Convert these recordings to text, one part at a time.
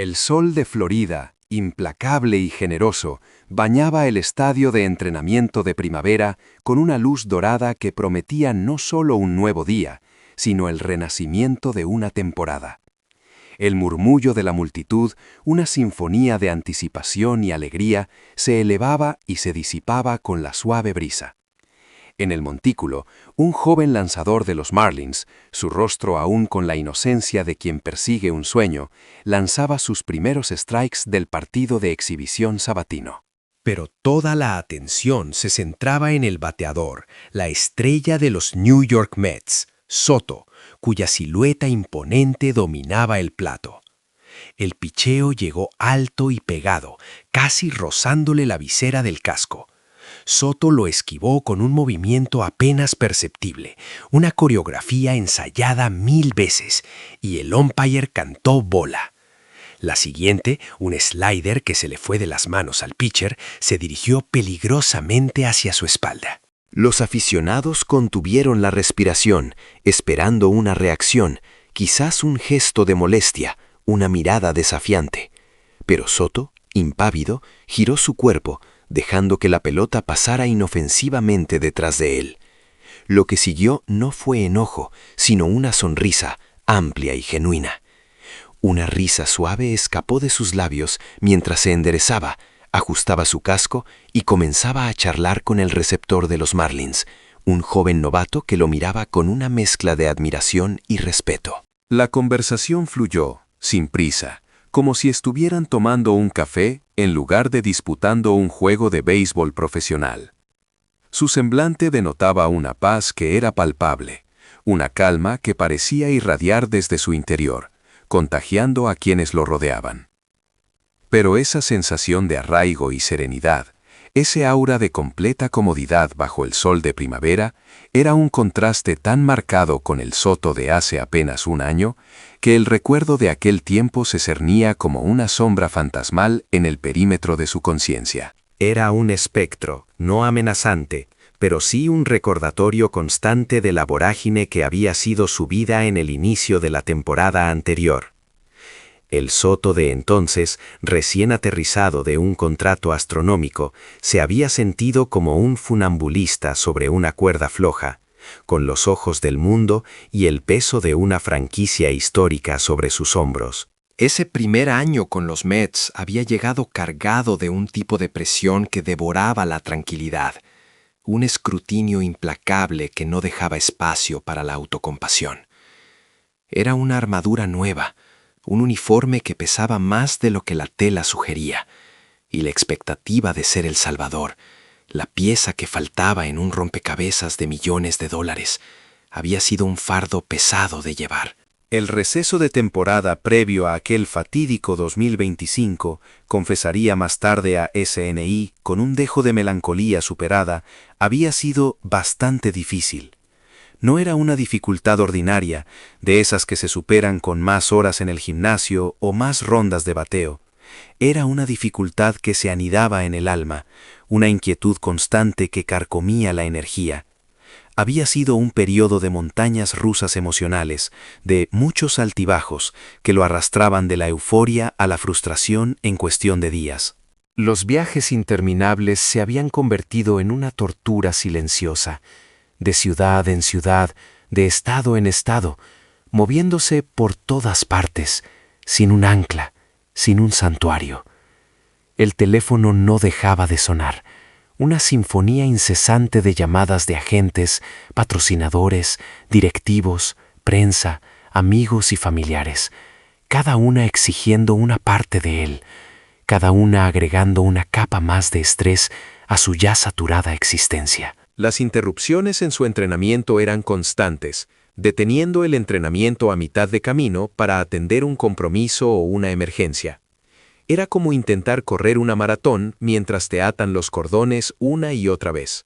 El sol de Florida, implacable y generoso, bañaba el estadio de entrenamiento de primavera con una luz dorada que prometía no solo un nuevo día, sino el renacimiento de una temporada. El murmullo de la multitud, una sinfonía de anticipación y alegría, se elevaba y se disipaba con la suave brisa. En el montículo, un joven lanzador de los Marlins, su rostro aún con la inocencia de quien persigue un sueño, lanzaba sus primeros strikes del partido de exhibición sabatino. Pero toda la atención se centraba en el bateador, la estrella de los New York Mets, Soto, cuya silueta imponente dominaba el plato. El picheo llegó alto y pegado, casi rozándole la visera del casco. Soto lo esquivó con un movimiento apenas perceptible, una coreografía ensayada 1000 veces, y el umpire cantó bola. La siguiente, un slider que se le fue de las manos al pitcher, se dirigió peligrosamente hacia su espalda. Los aficionados contuvieron la respiración, esperando una reacción, quizás un gesto de molestia, una mirada desafiante. Pero Soto, impávido, giró su cuerpo, dejando que la pelota pasara inofensivamente detrás de él. Lo que siguió no fue enojo, sino una sonrisa, amplia y genuina. Una risa suave escapó de sus labios mientras se enderezaba, ajustaba su casco y comenzaba a charlar con el receptor de los Marlins, un joven novato que lo miraba con una mezcla de admiración y respeto. La conversación fluyó, sin prisa, como si estuvieran tomando un café en lugar de disputando un juego de béisbol profesional. Su semblante denotaba una paz que era palpable, una calma que parecía irradiar desde su interior, contagiando a quienes lo rodeaban. Pero esa sensación de arraigo y serenidad, ese aura de completa comodidad bajo el sol de primavera, era un contraste tan marcado con el Soto de hace apenas un año, que el recuerdo de aquel tiempo se cernía como una sombra fantasmal en el perímetro de su conciencia. Era un espectro, no amenazante, pero sí un recordatorio constante de la vorágine que había sido su vida en el inicio de la temporada anterior. El Soto de entonces, recién aterrizado de un contrato astronómico, se había sentido como un funambulista sobre una cuerda floja, con los ojos del mundo y el peso de una franquicia histórica sobre sus hombros. Ese primer año con los Mets había llegado cargado de un tipo de presión que devoraba la tranquilidad, un escrutinio implacable que no dejaba espacio para la autocompasión. Era una armadura nueva, un uniforme que pesaba más de lo que la tela sugería, y la expectativa de ser el salvador, la pieza que faltaba en un rompecabezas de millones de dólares, había sido un fardo pesado de llevar. El receso de temporada previo a aquel fatídico 2025, confesaría más tarde a SNI con un dejo de melancolía superada, había sido bastante difícil. No era una dificultad ordinaria, de esas que se superan con más horas en el gimnasio o más rondas de bateo. Era una dificultad que se anidaba en el alma, una inquietud constante que carcomía la energía. Había sido un periodo de montañas rusas emocionales, de muchos altibajos que lo arrastraban de la euforia a la frustración en cuestión de días. Los viajes interminables se habían convertido en una tortura silenciosa, de ciudad en ciudad, de estado en estado, moviéndose por todas partes, sin un ancla, sin un santuario. El teléfono no dejaba de sonar, una sinfonía incesante de llamadas de agentes, patrocinadores, directivos, prensa, amigos y familiares, cada una exigiendo una parte de él, cada una agregando una capa más de estrés a su ya saturada existencia. Las interrupciones en su entrenamiento eran constantes, deteniendo el entrenamiento a mitad de camino para atender un compromiso o una emergencia. Era como intentar correr una maratón mientras te atan los cordones una y otra vez.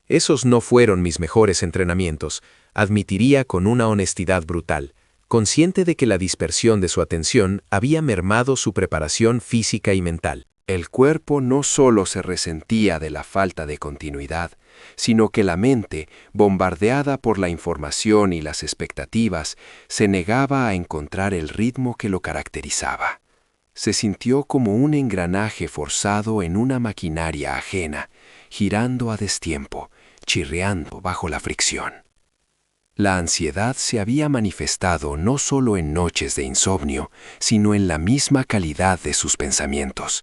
Esos no fueron mis mejores entrenamientos, admitiría con una honestidad brutal, consciente de que la dispersión de su atención había mermado su preparación física y mental. El cuerpo no solo se resentía de la falta de continuidad, sino que la mente, bombardeada por la información y las expectativas, se negaba a encontrar el ritmo que lo caracterizaba. Se sintió como un engranaje forzado en una maquinaria ajena, girando a destiempo, chirriando bajo la fricción. La ansiedad se había manifestado no solo en noches de insomnio, sino en la misma calidad de sus pensamientos,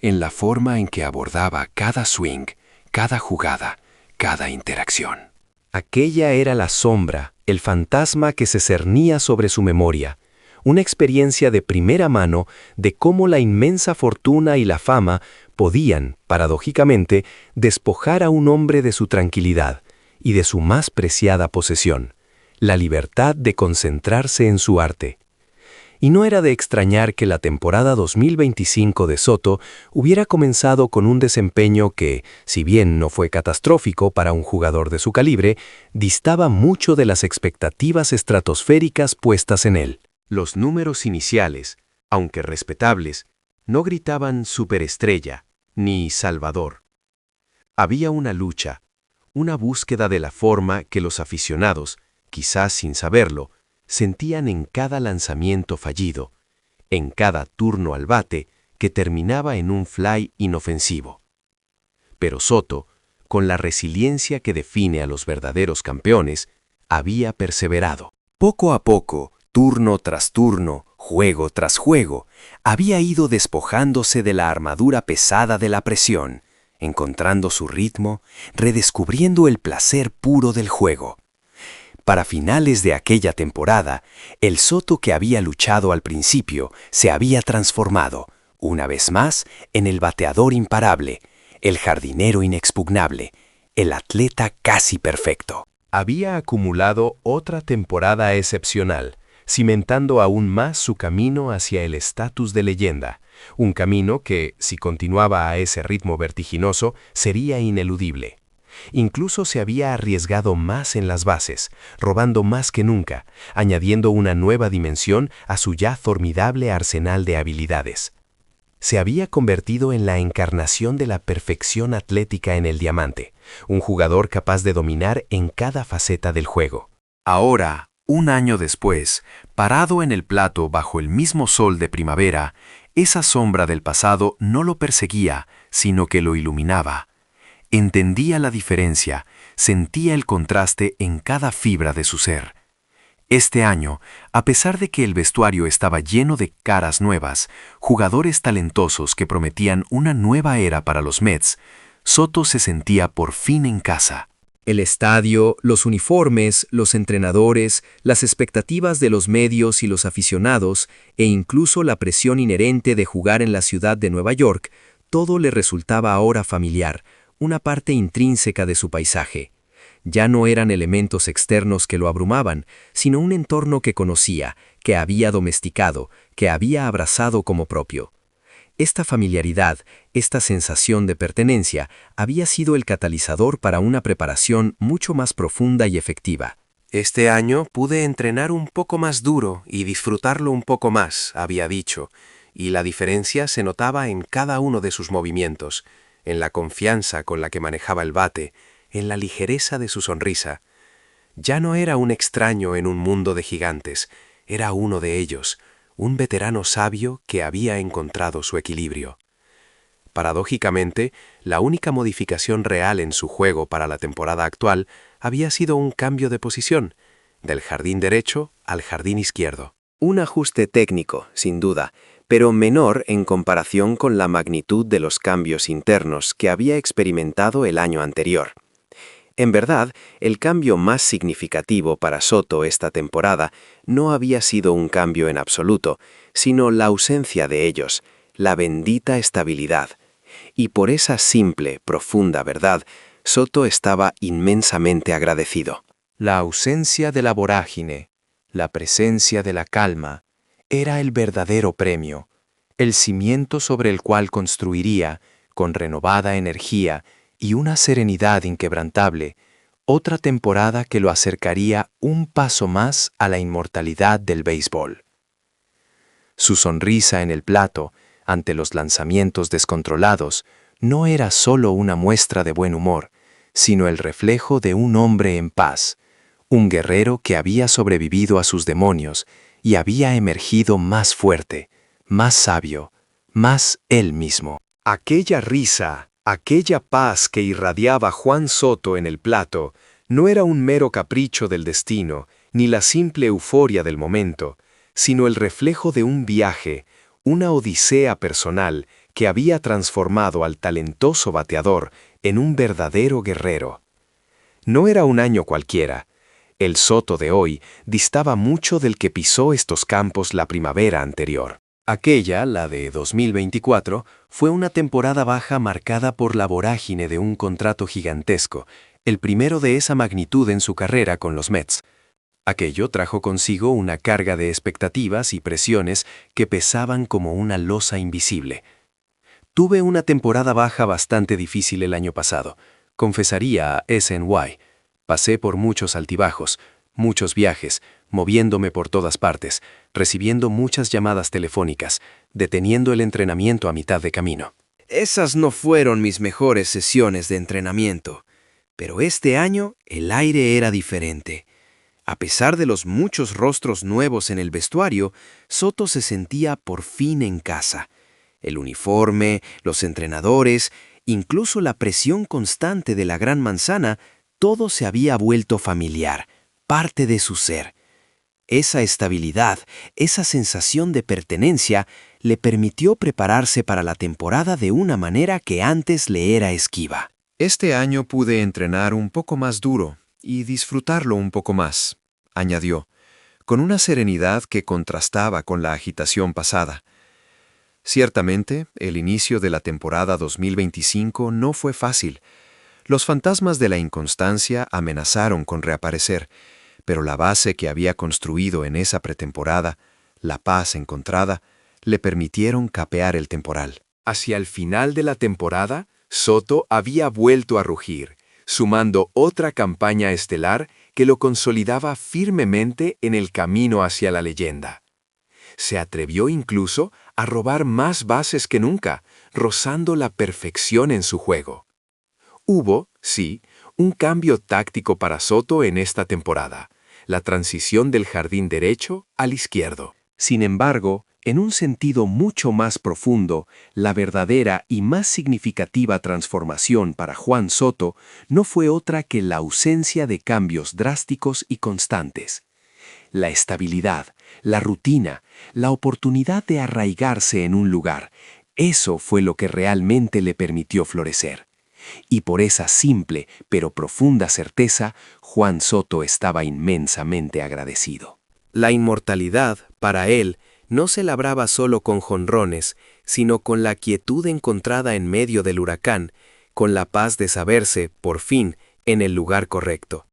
en la forma en que abordaba cada swing, cada jugada, cada interacción. Aquella era la sombra, el fantasma que se cernía sobre su memoria, una experiencia de primera mano de cómo la inmensa fortuna y la fama podían, paradójicamente, despojar a un hombre de su tranquilidad y de su más preciada posesión, la libertad de concentrarse en su arte. Y no era de extrañar que la temporada 2025 de Soto hubiera comenzado con un desempeño que, si bien no fue catastrófico para un jugador de su calibre, distaba mucho de las expectativas estratosféricas puestas en él. Los números iniciales, aunque respetables, no gritaban superestrella ni salvador. Había una lucha, una búsqueda de la forma que los aficionados, quizás sin saberlo, sentían en cada lanzamiento fallido, en cada turno al bate que terminaba en un fly inofensivo. Pero Soto, con la resiliencia que define a los verdaderos campeones, había perseverado. Poco a poco, turno tras turno, juego tras juego, había ido despojándose de la armadura pesada de la presión, encontrando su ritmo, redescubriendo el placer puro del juego. Para finales de aquella temporada, el Soto que había luchado al principio se había transformado, una vez más, en el bateador imparable, el jardinero inexpugnable, el atleta casi perfecto. Había acumulado otra temporada excepcional, cimentando aún más su camino hacia el estatus de leyenda, un camino que, si continuaba a ese ritmo vertiginoso, sería ineludible. Incluso se había arriesgado más en las bases, robando más que nunca, añadiendo una nueva dimensión a su ya formidable arsenal de habilidades. Se había convertido en la encarnación de la perfección atlética en el diamante, un jugador capaz de dominar en cada faceta del juego. Ahora, un año después, parado en el plato bajo el mismo sol de primavera, esa sombra del pasado no lo perseguía, sino que lo iluminaba. Entendía la diferencia, sentía el contraste en cada fibra de su ser. Este año, a pesar de que el vestuario estaba lleno de caras nuevas, jugadores talentosos que prometían una nueva era para los Mets, Soto se sentía por fin en casa. El estadio, los uniformes, los entrenadores, las expectativas de los medios y los aficionados, e incluso la presión inherente de jugar en la ciudad de Nueva York, todo le resultaba ahora familiar, una parte intrínseca de su paisaje. Ya no eran elementos externos que lo abrumaban, sino un entorno que conocía, que había domesticado, que había abrazado como propio. Esta familiaridad, esta sensación de pertenencia, había sido el catalizador para una preparación mucho más profunda y efectiva. Este año pude entrenar un poco más duro y disfrutarlo un poco más, había dicho, y la diferencia se notaba en cada uno de sus movimientos, en la confianza con la que manejaba el bate, en la ligereza de su sonrisa. Ya no era un extraño en un mundo de gigantes, era uno de ellos, un veterano sabio que había encontrado su equilibrio. Paradójicamente, la única modificación real en su juego para la temporada actual había sido un cambio de posición, del jardín derecho al jardín izquierdo. Un ajuste técnico, sin duda, pero menor en comparación con la magnitud de los cambios internos que había experimentado el año anterior. En verdad, el cambio más significativo para Soto esta temporada no había sido un cambio en absoluto, sino la ausencia de ellos, la bendita estabilidad. Y por esa simple, profunda verdad, Soto estaba inmensamente agradecido. La ausencia de la vorágine, la presencia de la calma, era el verdadero premio, el cimiento sobre el cual construiría, con renovada energía y una serenidad inquebrantable, otra temporada que lo acercaría un paso más a la inmortalidad del béisbol. Su sonrisa en el plato, ante los lanzamientos descontrolados, no era solo una muestra de buen humor, sino el reflejo de un hombre en paz, un guerrero que había sobrevivido a sus demonios y había emergido más fuerte, más sabio, más él mismo. Aquella risa, aquella paz que irradiaba Juan Soto en el plato, no era un mero capricho del destino, ni la simple euforia del momento, sino el reflejo de un viaje, una odisea personal que había transformado al talentoso bateador en un verdadero guerrero. No era un año cualquiera. El Soto de hoy distaba mucho del que pisó estos campos la primavera anterior. Aquella, la de 2024, fue una temporada baja marcada por la vorágine de un contrato gigantesco, el primero de esa magnitud en su carrera con los Mets. Aquello trajo consigo una carga de expectativas y presiones que pesaban como una losa invisible. Tuve una temporada baja bastante difícil el año pasado, confesaría a SNY. Pasé por muchos altibajos, muchos viajes, moviéndome por todas partes, recibiendo muchas llamadas telefónicas, deteniendo el entrenamiento a mitad de camino. Esas no fueron mis mejores sesiones de entrenamiento, pero este año el aire era diferente. A pesar de los muchos rostros nuevos en el vestuario, Soto se sentía por fin en casa. El uniforme, los entrenadores, incluso la presión constante de la Gran Manzana, todo se había vuelto familiar, parte de su ser. Esa estabilidad, esa sensación de pertenencia, le permitió prepararse para la temporada de una manera que antes le era esquiva. Este año pude entrenar un poco más duro y disfrutarlo un poco más, añadió, con una serenidad que contrastaba con la agitación pasada. Ciertamente, el inicio de la temporada 2025 no fue fácil. Los fantasmas de la inconstancia amenazaron con reaparecer, pero la base que había construido en esa pretemporada, la paz encontrada, le permitieron capear el temporal. Hacia el final de la temporada, Soto había vuelto a rugir, sumando otra campaña estelar que lo consolidaba firmemente en el camino hacia la leyenda. Se atrevió incluso a robar más bases que nunca, rozando la perfección en su juego. Hubo, sí, un cambio táctico para Soto en esta temporada, la transición del jardín derecho al izquierdo. Sin embargo, en un sentido mucho más profundo, la verdadera y más significativa transformación para Juan Soto no fue otra que la ausencia de cambios drásticos y constantes. La estabilidad, la rutina, la oportunidad de arraigarse en un lugar, eso fue lo que realmente le permitió florecer. Y por esa simple pero profunda certeza, Juan Soto estaba inmensamente agradecido. La inmortalidad, para él, no se labraba solo con jonrones, sino con la quietud encontrada en medio del huracán, con la paz de saberse, por fin, en el lugar correcto.